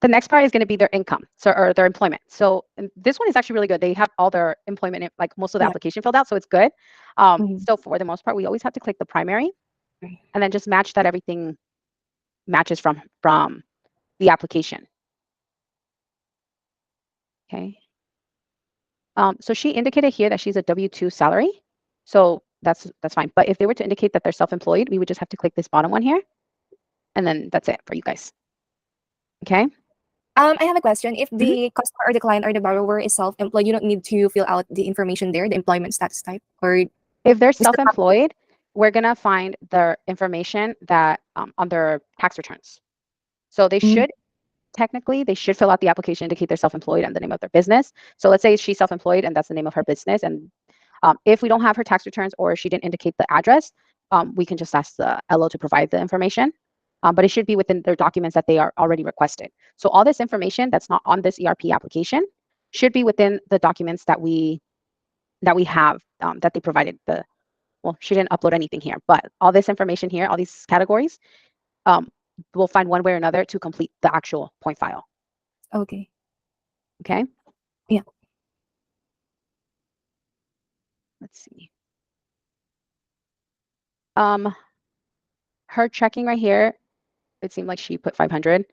The next part is going to be their income, or their employment. So this one is actually really good. They have all their employment, like most of the Yeah. application filled out, so it's good. Mhm. So for the most part, we always have to click the primary, and then just match that everything matches from the application. Okay. So she indicated here that she's a W-2 salary, so that's fine. But if they were to indicate that they're self-employed, we would just have to click this bottom one here, and then that's it for you guys. Okay. I have a question. If Mhm. the customer or the client or the borrower is self-employed, you don't need to fill out the information there, the employment status type, or If they're is the self-employed, we're gonna find their information that on their tax returns. So they Mm, should technically they should fill out the application, indicate they're self-employed and the name of their business. So let's say she's self-employed and that's the name of her business. And if we don't have her tax returns or she didn't indicate the address, we can just ask the LO to provide the information. But it should be within their documents that they are already requested. So all this information that's not on this ERP application should be within the documents that we have that they provided. Well, she didn't upload anything here, but all this information here, all these categories, um, we'll find one way or another to complete the actual point file. okay. Okay. Yeah. Let's see. Her checking right here, it seemed like she put 500,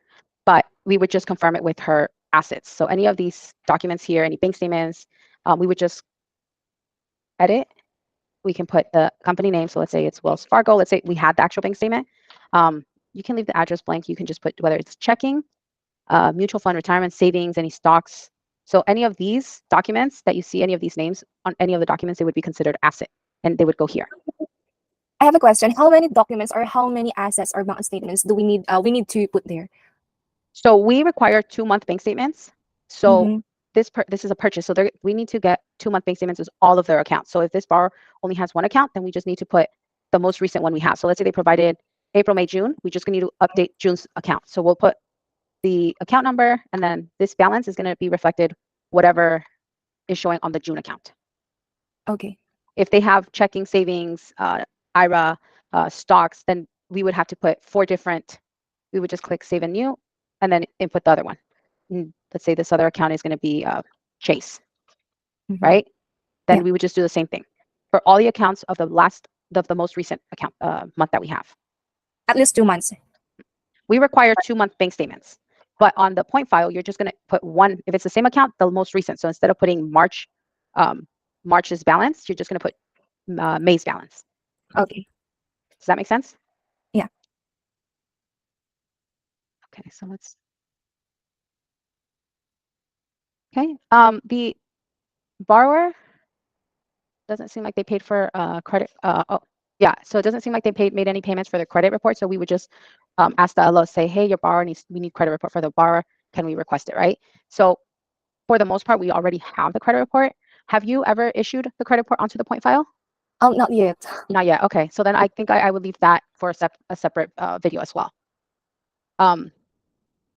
but we would just confirm it with her assets. So any of these documents here, any bank statements, we would just edit. We can put the company name. So let's say it's Wells Fargo. Let's say we had the actual bank statement. You can leave the address blank. You can just put whether it's checking, mutual fund, retirement, savings, any stocks. So any of these documents that you see, any of these names on any of the documents, they would be considered asset and they would go here. I have a question. How many documents or how many assets or bank statements do we need? We need to put there. So we require 2-month bank statements. So Mm-hmm. this is a purchase. So we need to get 2-month bank statements as all of their accounts. So if this borrower only has one account, then we just need to put the most recent one we have. So let's say they provided April, May, June. We just need to update June's account. So we'll put the account number, and then this balance is going to be reflected whatever is showing on the June account. Okay. If they have checking, savings, IRA, stocks, then we would have to put 4 different. We would just click save and new, and then input the other one. Let's say this other account is going to be Chase, Mm-hmm. right? Then Yeah. we would just do the same thing for all the accounts of the most recent account month that we have. At least 2 months. We require 2-month bank statements, but on the point file, you're just going to put one. If it's the same account, the most recent. So instead of putting March's balance, you're just going to put May's balance. Okay. Does that make sense? Yeah. Okay, so let's. Okay, the borrower doesn't seem like they paid for credit. Oh, yeah. So it doesn't seem like they made any payments for their credit report. So we would just ask the LO, say, hey, your borrower we need credit report for the borrower. Can we request it, right? So for the most part, we already have the credit report. Have you ever issued the credit report onto the point file? Not yet. Not yet. Okay. So then I think I would leave that for a separate video as well.